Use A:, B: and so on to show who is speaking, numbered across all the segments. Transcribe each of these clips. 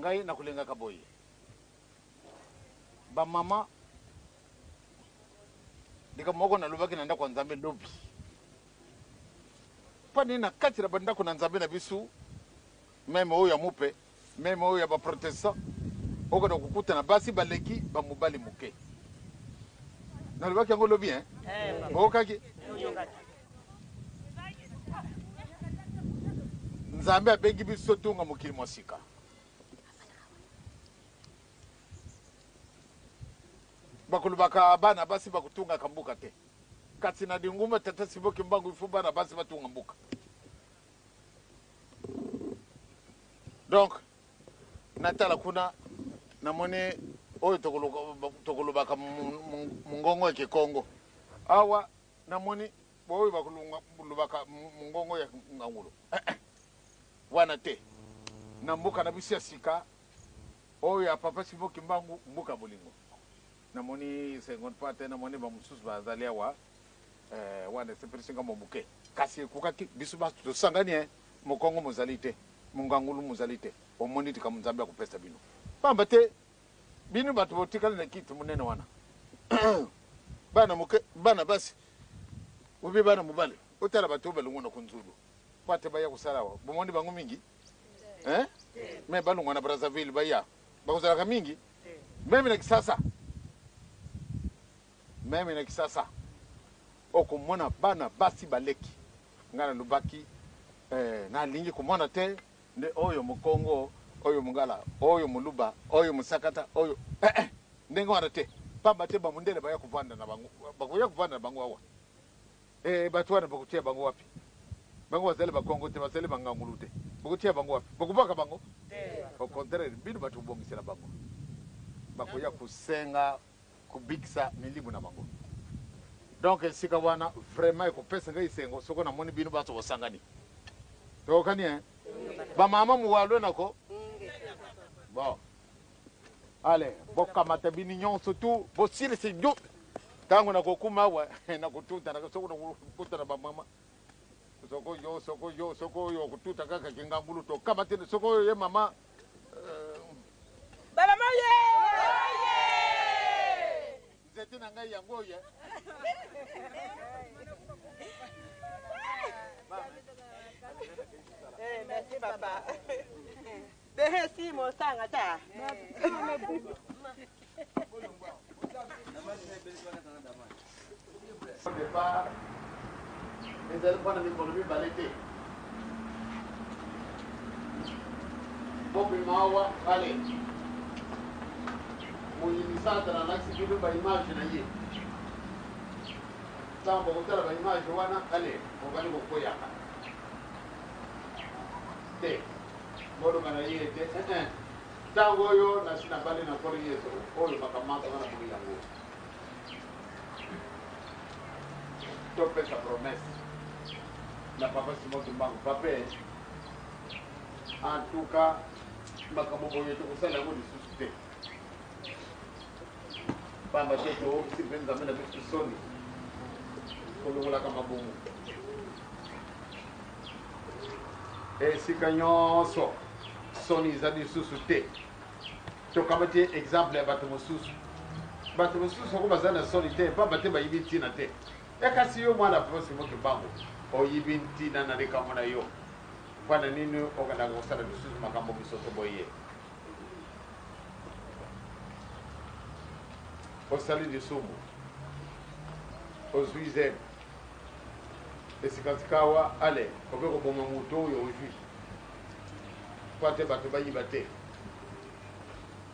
A: ngai na kulenga kaboye ba mama dika moko na lubaki na ndako nzambe lobi pani na kati na bandako na nzambe na bisu meme oyo ya mupe meme oyo ya ba protestant oko na kukuta na basi baleki ba mobali muke na lubaki yango lobi okaki nzambe abengi biso tunga mokili mosika bakulubaka bana basi bakutunga kambuka te kati na dinguma tata siboki mbangu ifu bana basi batunga mbuka donc natala kuna namone oyo tokulubaka mungongo ya Kongo awa namoni boyo bakulubaka mungongo ya ngangulu wana te na mbuka na bisi ya sika oyo ya papa siboki mbangu mbuka bolingo namoni seconde parte namoni ba mususu bazali awa wana seperesinga mobuke kasi kukaki bisu ba tosangani mokongo mozali te mungangulu mozali te omoni tika muzambe akupesa bino pamba te bino batu botikala na kitu munene wana bana muke bana basi ubi bana mubale utala batu balungona kunzulu pate baya kusalawa bomoni bangu mingi me balungona Brazzaville baya bakuzala mingi meme na kisasa okumona bana basi baleki ngana lubaki na lingi kumona te nde oyo mukongo oyo mungala oyo muluba oyo musakata oyo ndenge wana te pamba te bamundele baya kuvanda na bangu bakuya kuvanda na bangu awa batu wana bakutia bangu wapi bangu wazele bakongo te wazele bangangulu te bakutia bangu wapi bakubaka bangu au contraire bino batu bongisela bangu bakuya kusenga kubikisa milibu na bango donc sika wana vraiment ekopesa ngai sengo soko na moni bino bato bosangani to kani ba mama muwalo nako bon allez boka matabini nyonso tu bosile se jo tango na kokuma wa na kututa na soko na kututa na ba mama soko yo kututa kaka kingangulu to kama tena soko ye mama
B: baba moye
A: zeti na ngai yango ye
B: merci papa dehe si mo sanga ta
A: au départ les élèves de l'économie balete bobi mawa allez muyimisata na naksibidu ba image na ye tambo kutala ba image wana ale obali kokoyaka te modo kana ye te tango yo na sina bali na kori yeso oyo makamata wana buli yango to pesa promesse la papa Simon Kimbangu pape en tout cas makambo boyo to kusala ngo lisusu te pamba teto sipenza mena bitu soni kolongola kama bomu sika nyonso soni za lisusu te tokamati exemple ya bato mosusu oko bazala soni te pamba te bayibi ntina te kasi yo mwana papa Simon Kimbangu oyibi ntina na likambo na yo mpona nini okendaka kosala lisusu makambo bisoto boye osali lisumu ozwi zene esikatsikawa ale obe koboma moto oyo ozwi po ate bato bayiba te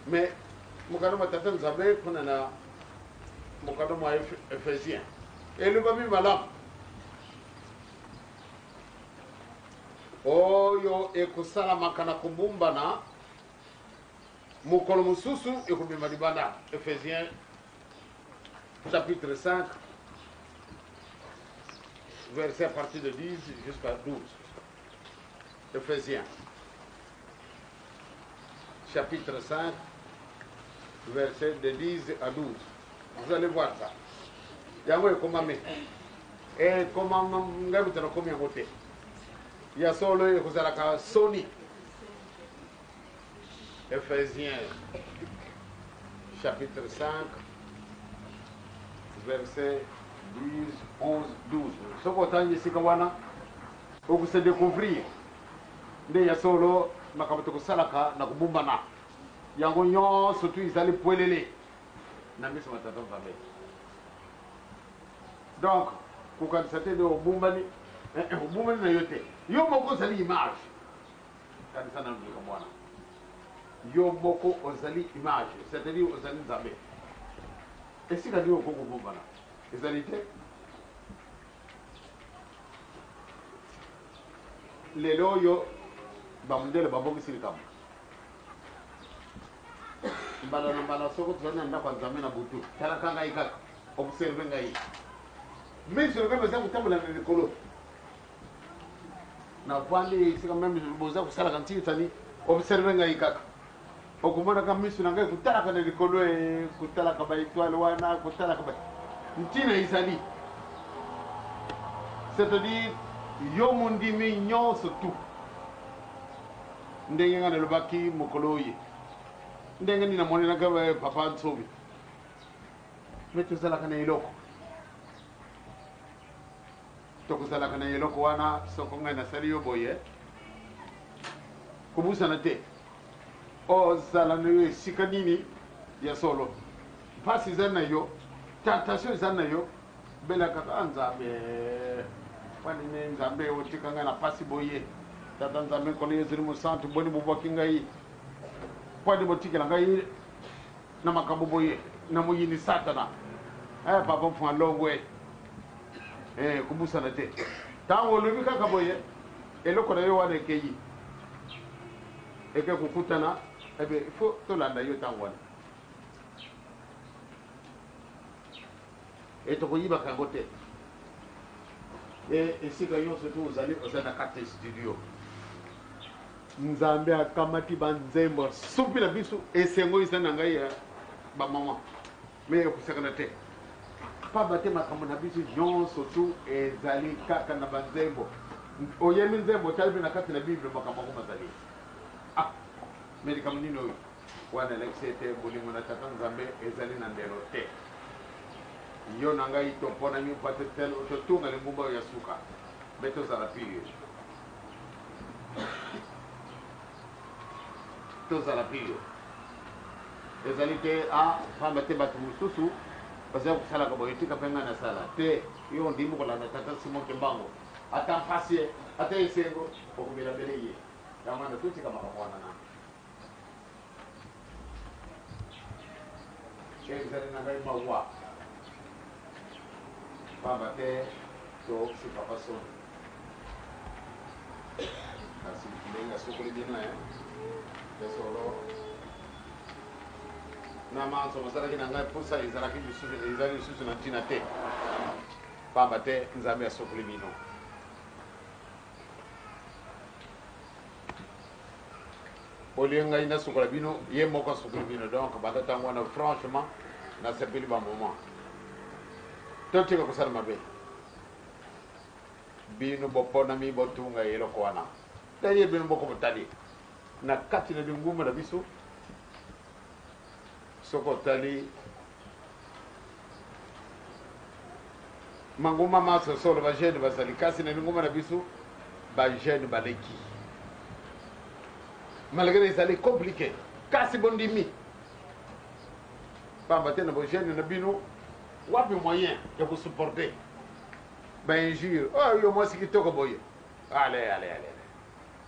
A: mais mokano matata nzambe mpona na mokano mwa ephésien elobami malamu oyo ekosalamaka na kobumbana mokolo mosusu ekobima libanda Ephésiens chapitre 5 verset à partir de 10 jusqu'à 12. Ephésiens chapitre 5 verset de 10 à 12. Vous allez voir ça. Yango ekomame ekomama ngai mutana komi yango te ya solo ekozalaka soni Ephésiens chapitre 5, verset 10, 11, 12. Soko tangi sikawana oku se découvrir nde ya solo makabato kusalaka na kubumbana yango nyonso tu izali pwelele na miso matata nzambe. Donc kukanisa te nde obumbani obumbani na yo te yo moko ozali image kanisa na mbika mwana yo moko ozali image, c'est-à-dire ozali nzambe. Esika nde okokobumbana ezali te. Lelo oyo bamundele babongisi likambo mbala na mbala soko tozali na ndako ya nzambe na butu talaka ngai kaka observe ngai miso ngai baza kotambola na likolo na vandi esika meme boza kosalaka ntikitani observe ngai kaka okomonaka miso na ngai kotalaka na likolo kotalaka baetoile wana kotalaka ntina ezali, c'est-à-dire yo mondimi nyonso tu ndenge nga nalobaki mokolo oye ndenge nini namonelaka papa nsobi me tozalaka na eloko tokozalaka na eloko wana soko ngai nasali yo boye kobusana te ozala na yo esika nini ya solo mpasi ezali na yo tentation ezali na yo belakaka nzambe panine nzambe otika ngai na pasi boye tata nzambe nkolo ezali mosantu boni bobwaki ngai pwani botikela ngai na makambo boye na moyini satana papa mfua longwe kubusana te ntango olobi kaka boye eloko na yo wana ekeyi eke kokutana ebe ifo tolanda yo ntango wana tokoyibaka yango te esika nyonso tu ozali na kati studio nzambe akamati banzembo supi na biso esengo ezali na ngai ya bamama me ekosakana te pamba te makambo na biso nyonso tu ezali kaka na banzembo oyemi nzembo otali mpe na kati na bible makambo yango mazali me likambo nini oyo wana elekisi ete bolingo na tata nzambe ezali na ndelo te yo na ngai toponami pate tele totunga lingumba oyo ya suka mpe tozala pili tozala pili ezali te pamba te bato mosusu bazali kosalaka boye tika mpe ngai nasala te yo ndimi kolanda tata simoke mbango ata mpasi ata esengo okomela mbele ye yango wana totika makambo wana na ezali na ngai mawa pamba te tookisi papa soni kasi ndenge asokoli bino esolo na manso basalaki na ngai mposa ezali lisusu na ntina te pamba te nzambe asokoli bino olie ngai nasukola bino ye moko asokoli bino donc banda ntango wana franchement nasepeli bamoment totika kosala mabe bino boponami botunga eloko wana daye bino boko botali na kati na linguma na biso soko otali manguma maso solo bajene bazali kasi na linguma na biso bajene baleki malgré ezali compliqué kasi bondimi pamba te na bojene na bino wapi moyen ya kusupporter bainjure yo mwasi kitoko boye ale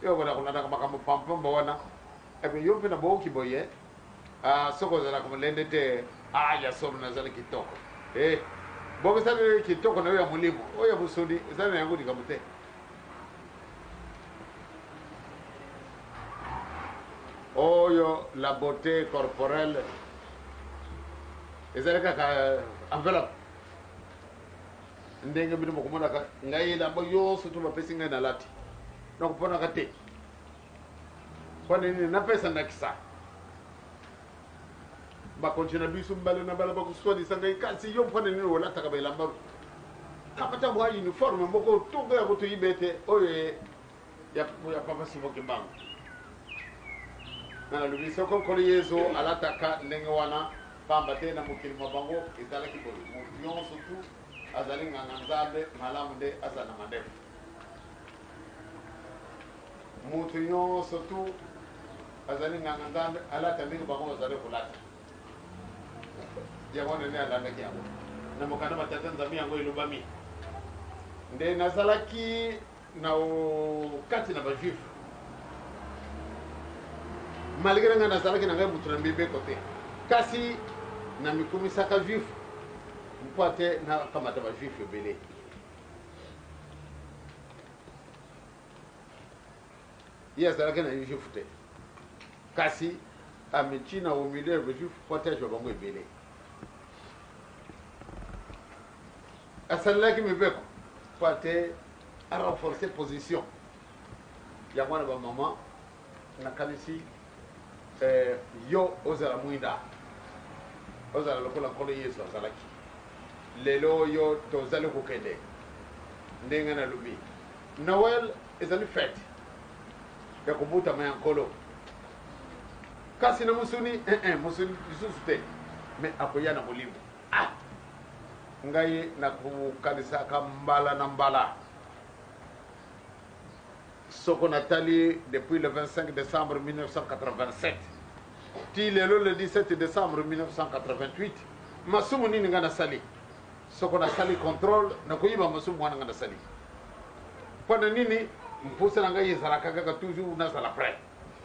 A: yo kona kunataka makambo pampamba wana ebe yo mpe na boki boye soko ozalaka molende te ya somo nazali kitoko boko esali kitoko na yo ya molimo oyo ya mosuni ezali na yango likambo te oyo la beauté corporelle ezali kaka enveloppe ndenge bino bokomonaka ngai elamba nyonso to bapesi ngai nalati donc mponaka te mpo nini napesa ndakisa bakontina biso mbala na bala bakoswanisa ngai kasi yo mpo nini olataka baelamba kapata mwa uniforme moko otunga yango toyibe ete oyo ya papa simoke mbango na lubi soko ko yeso alata ka ndenge wana pamba te na mukili mabango ezala kibolo mution surtout azali nganganzabe malamu de azana mandefu mution surtout azali nganganzabe alata ndenge bango azali kulata yabona ne alanda kyabo na mukana batata nzami yango ilubami nde nazalaki na kati na bajuif malgré nga nazalaki na ngai mutu na mbibe kote kasi na mikumisaka juif mpo ate nakamata bajuif ebele ye azalaki na juif te kasi ameti na omilieu ya bajuif mpo ate azwa bango ebele asalelaki mibeko mpo ate arenforce position ya mwana bamama nakanisi yo ozala mwinda ozala lokola nkolo yesu azalaki lelo oyo tozali kokende ndenge nalobi noel ezali fete ya kobutama ya nkolo kasi na musuni musuni lisusu te me akoya na molimo ngai nakokanisaka mbala na mbala soko natali depuis le 25 décembre 1987 ti lelo le 17 décembre 1988 masumu nini nga nasali soko nasali contrôle nakoyiba masumu wana nga nasali mpona nini mpusa na ngai ezalaka kaka toujours nazala prêt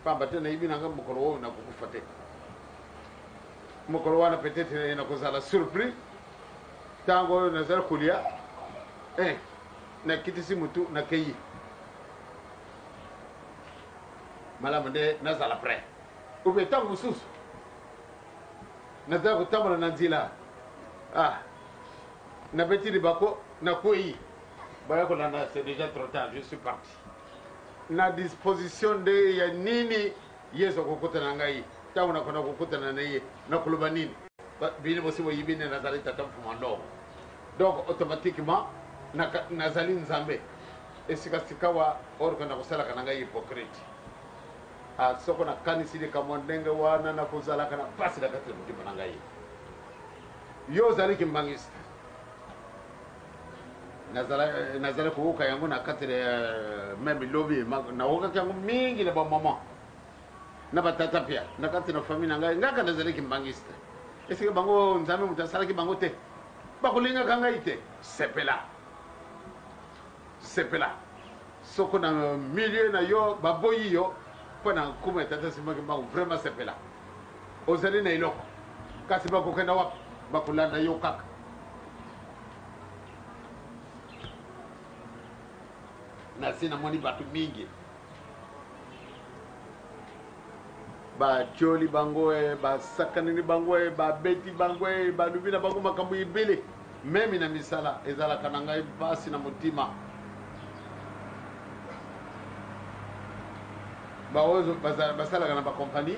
A: pamba te nayibi na ngai mokolo oyo nakokufa te mokolo wana peut-être nakozala surpris ntango oyo nazali kolia nakitisi mutu nakeyi malamu nde nazala prêt ube ntango mosusu nazala kotambola na nzela nabeti libako nakwei baya kolanda c'est déjà trop tard je suis parti na disposition nde ya nini yesu akokutana na ngai ntango nakona kokutana na ye nakoloba nini bini bosi boyibi nde nazali tata mfuma ndongo donc automatiquement nazali nzambe esikasika wa orko na kosalaka na ngai hypocrite soko nakanisi likambo ndenge wana nakozalaka na mpasi na kati ya motima na ngai yo ozali kimbangisi nazali koyoka yango na kati meme lobi nawokaki yango mingi na bamama na batata pia na kati na famille na ngai ngaka nazali kimbangisi te esike bango nzambe moto asalaki bango te bakolingaka ngai te sepela soko na milieu na yo baboyi yo mpo na nkuma etata simaki bango vraiment sepela ozali na eloko kasi bakokenda wapi bakolanda yo kaka nasi namoni bato mingi batioli bango basakanini bango babeti bango balubi na bango makambo ebele meme na misala ezalaka na ngai basi na motima baoyo basalaka na bakompani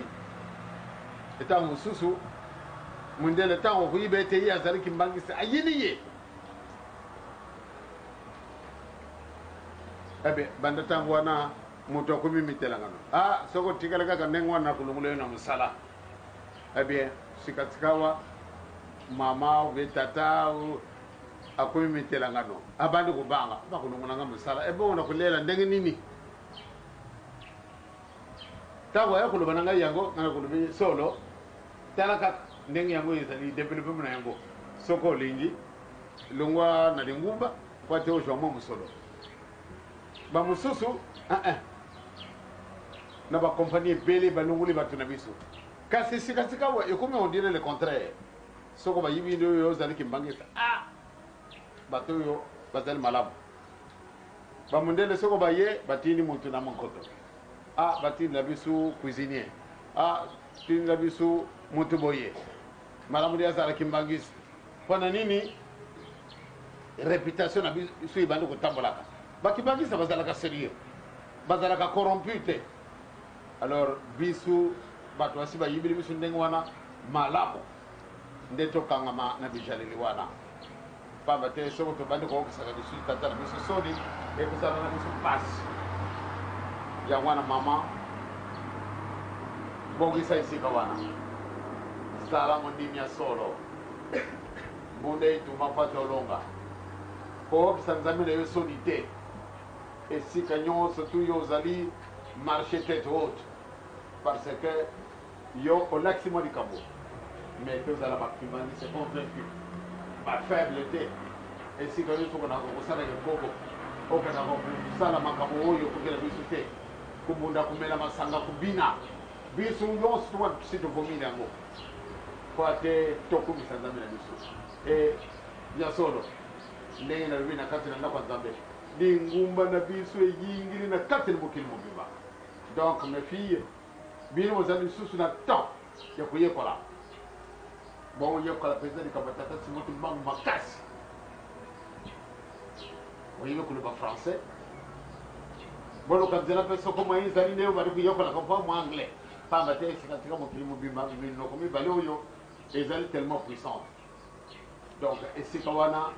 A: etango mosusu mundele ntango okoyiba ete ye azali kimbangisi ayini ye ebe banda ntango wana moto akomi mitelanga no soko tikala kaka ndenge wana nakolongola yo na mosala ebien sikasikawa mama ube tata akomi mitelanga no abandi kobanga bakolongolanga mosala ebongo nakolela ndenge nini ntango aya koloba na ngai yango nga nakolobi solo tala kaka ndenge yango ezali développement na yango soko olingi longwa na lingumba po ate ozwa mwa mosolo bamosusu na bakompani ebele balongoli bato na biso kasi sikasika wa ekomi ondire le contraire soko bayibi nde oyo ozali kimbangisa bato oyo bazali malamu bamundele soko baye batindi motu na monkoto batindi na biso cuisinier tindi na biso motu boye malamu nde azala kimbangisi mpona nini réputation na biso ebandi kotambolaka bakibangisa bazalaka sérieux bazalaka corrompu te alors biso bato basi bayibili biso ndenge wana malamu nde tokangama na bijaleli wana pamba te soko tobandi kookisaka lisusu tata na biso soni ekozala na biso pasi yango wana mama bogisa isika wana sala mondimia solo monde ituma pata olonga po bisanzami na yo soni te esika nyonso tu yo ozali marché tête haute parce que yo olakisi mwa likambo mais tozala bakimani c'est convaincu bafaible te esika nyonso okonaka kosala ekoko okendaka kosala makambo oyo okokela biso te kubunda kumela masanga kubina biso nyonso tuwa si tovomili yango po ate tokumisa nzambe na biso e ya solo ndenge nalobi na kati na ndako ya nzambe lingumba na biso eyingili na kati na mokili mobimba donc mes filles bino bozali lisusu na temps ya koyekola boyekola mpenza likambo tata simoti mbangu makasi oyebi koloba français boloka nzela mpe soko mwa ezali nde bali koyekolaka mpo mwa anglais pamba te esikatika mokili mobimba minoko mibale oyo ezali tellement puissante donc esika wana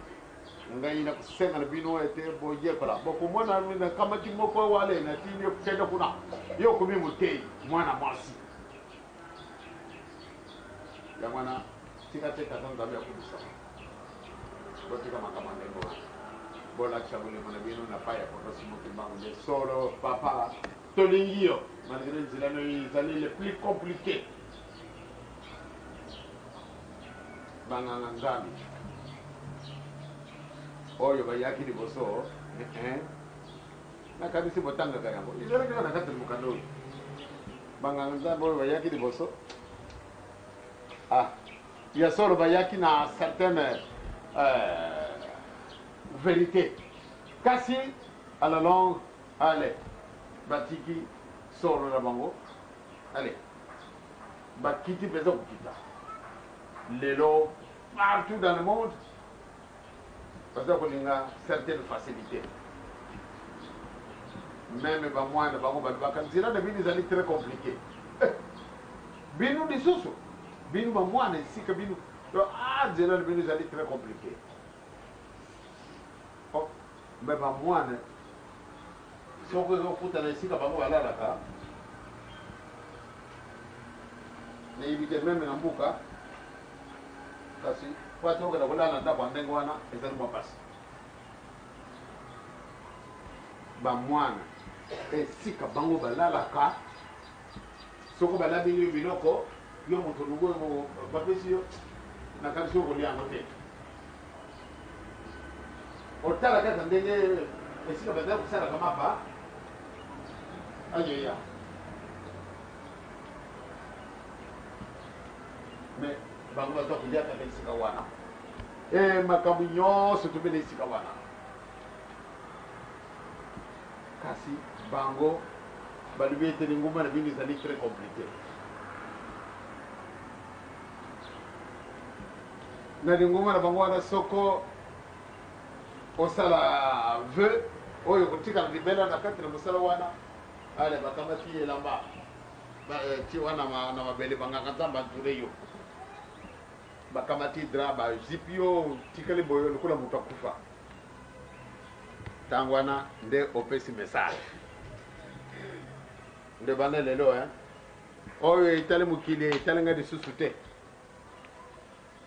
A: ngai na kusenga na bino ete boyekola bokomona na kamati moko wale na tini okende kuna yo komi motei mwana mwasi ya mwana tika te tata nzambe ya kubisa botika makambo ndenge wana bolakisa bolemo na bino na pa ya kotosi motimbango nde solo papa tolingi yo malgré nzela no ezali le plus compliqué banganga nzambi oyo bayaki liboso nakanisi botangaka yango ezalakaka na kati ya mokanda oyo banganga nzambe oyo bayaki liboso ya solo bayaki na certaine vérité kasi à la longue allez batiki solo na bango allez bakiti mpenza kokita lelo partout dans le monde baza kolinga certaine facilité même bamwana bango balobaka nzela na bino ezali très compliqué bino lisusu bino bamwana esika bino nzela na bino ezali très compliqué me bamwana soko ezofuta na esika bango balalaka nayebi te meme na mbuka kasi po ate okenda kolala na ndako ya ndenge wana ezali mwa mpasi bamwana esika bango balalaka soko balabeli yo biloko yo moto lungu bapesi yo nakanisi yo kolia yango te otala kaka ndenge esika bazali kosalaka mapa ayeya mais bango baza koliaka na esika wana makambo nyonso tobe na esika wana kasi bango balobi ete linguma na bino ezali très compliqué na linguma na bango wana soko osala vœu oyo kotikala libela na kati na mosala wana ale bakamati elamba ti wana na mabele banganga nzambe anture yo bakamati dra bazipi yo tikali boyo lokola moto akufa ntango wana nde opesi message nde bana lelo oyo etali mokili etali ngai lisusu te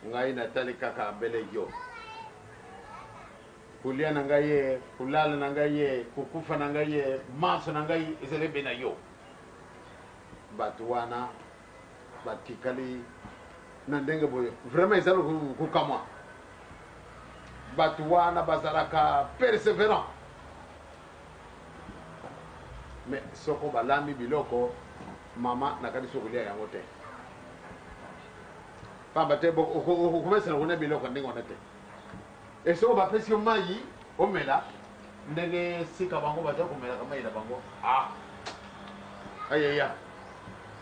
A: ngai natali kaka mbele yo kolia na ngai ye kolala na ngai ye kokufa na ngai ye manso na ngai ezali be na yo bato wana batikali na ndenge boyo vraiment ezali kokamwa bato wana bazalaka persévérant mais soko balambi biloko mama nakanisi kolia yango te pamba te okomesana kuna biloko ndenge wana te esoko bapesi yo mai omela ndenge sika bango baza komelaka mai na bango ayeya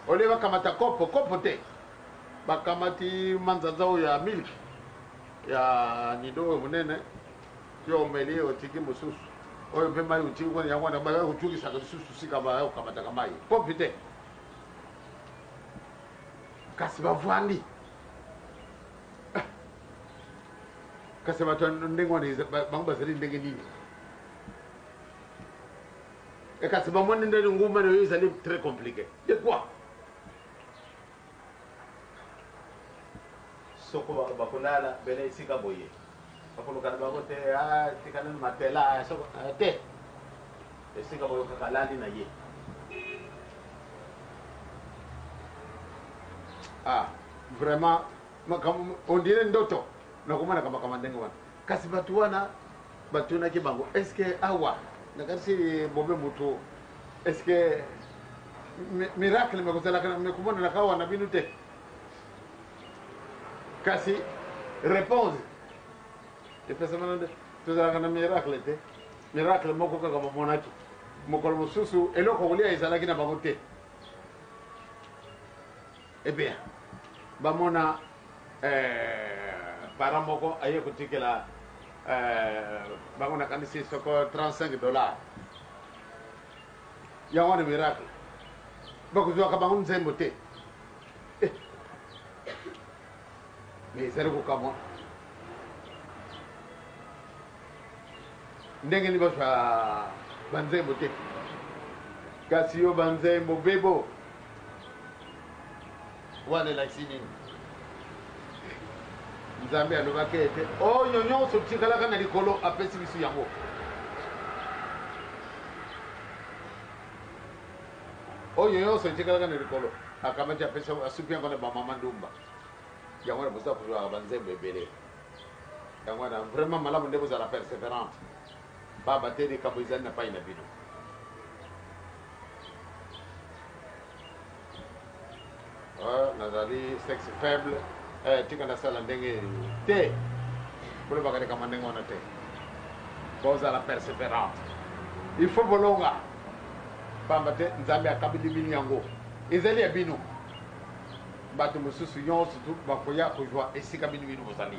A: ole bakamata kopo te bakamati manzanza oyo ya milki ya nido oyo monene yo omeli otiki mosusu oyo mpe mai otiki kwana yango wana baya kotukisaka lisusu sika baya kokamataka mai kopi te kasi bavandi kasi bato ndenge wana bango bazali ndenge nini kasi bamoni nde nguma na yo ezali très compliqué de quoi
C: soko bakulala bele isika boye bakuluka bakote tikana matela soko te isika boye kakalali na ye
A: vraiment on dirait ndoto nakumana kama kama ndengo wana kasi batu wana batu na kibango est-ce que awa nakasi bobe mutu est-ce que miracle mekozala kana mekumona nakawa na binu te kasi réponse epesamana tozalaka na miracle te miracle moko kaka bamonaki mokolo mosusu eloko kolia ezalaki na bango te bien bamona para moko aye kotikela bango nakanisi soko $35 yango wana miracle bakozwaka bango nzembo te mais ezali kokamwa ndenge nini bazwa banzembo te kasi yo banzembo bebo wana elakisi nini nzambe alobaki ete oyo nyonso tikalaka na likolo apesi biso yango oyo nyonso tikalaka na likolo akamati apesi asupi yango na bamama ndumba yango na boza kozwaka banzembo ebele yango wana vraiment malamu nde bozala persévérante baba te likambo ezali na pai na bino nazali sexe faible tika nasala ndenge te bolobaka likambo ndenge wana te bozala persévérante il faut bolonga pamba te nzambe akabili bino yango ezali ya bino bato mosusu nyonso tu bakoya kozwa esika bino bino bozali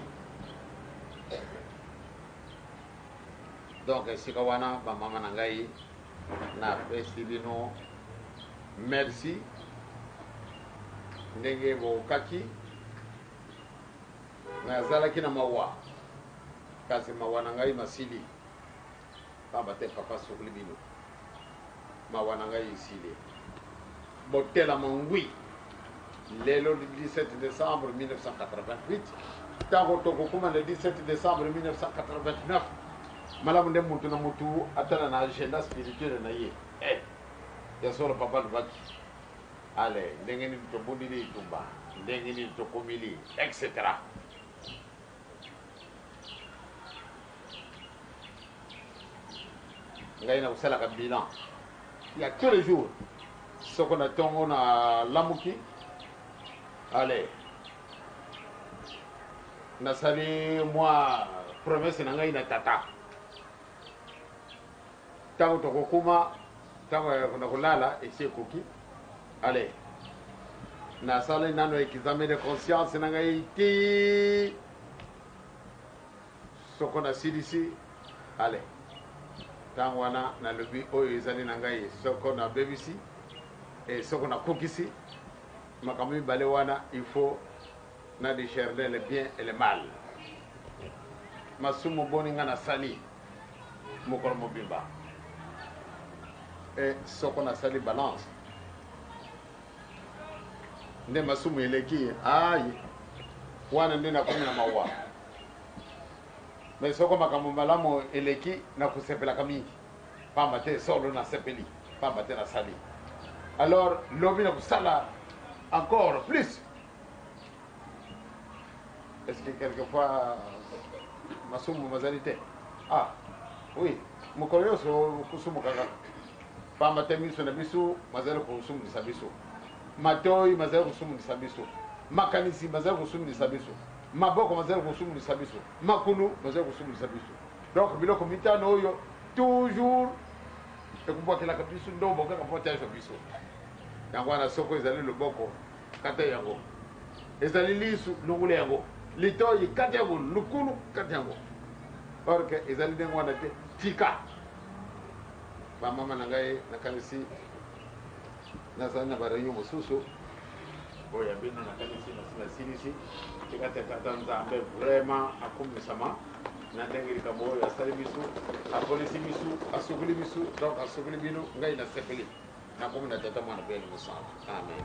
A: donc esika wana bamama na ngai napesi bino merci ndenge bokaki nazalaki na mawa kasi mawa na ngai masili pamba te papa sukuli bino mawa na ngai esili botelama ngwi lelo le 17 décembre 1988 ntango tokokuma le 17 décembre 1989 malamu nde mutu na mutu atala na agenda spirituelle na ye ya solo papa lubaki ale ndenge nini tobundili itumba ndenge nini tokomili etc ngai na kosalaka bilan ya tous les jours soko na ntongo na lamuki ale nasali mwa promesse na ngai na tata ntango tokokuma ntango na kolala esi ekoki ale nasali nano examen de conscience na ngai ti soko nasilisi ale ntango wana nalobi oyo ezali na ngai soko nabebisi soko nakokisi makambo mibale wana il faut na discerner le bien et le mal masumu boni nga nasali mokolo mobimba soko nasali balance nde masumu eleki ayi wana nde nakomi na mawa mais soko makambo malamu eleki nakosepelaka mingi pamba te solo nasepeli pamba te nasali alors lobi nakosala encore plus est-ce que quelquefois masumu mazali te oui mokolo nyonso kusumukaka pamba te miso na biso mazali kosumulisa biso matoi mazali kosumulisa biso makanisi mazali kosumulisa biso maboko mazali kosumulisa biso makulu mazali kosumulisa biso donc biloko mitano oyo toujours ekubwakelaka biso ndombo kaka mpo tiaso biso yango wana soko ezali loboko kata yango ezali lisu lungula yango litoi kata yango lukulu kata yango or que ezali ndenge wana te tika bamama na ngai nakanisi nazali na bareunion mosusu oyo ya bino nakanisi nasilisi tika te tata nzambe vraiment akumisama na ndenge likambo oyo asali biso apolisi biso asukuli biso donc asukuli bino ngai nasepeli nakomi na tata mwana beli mosantu amen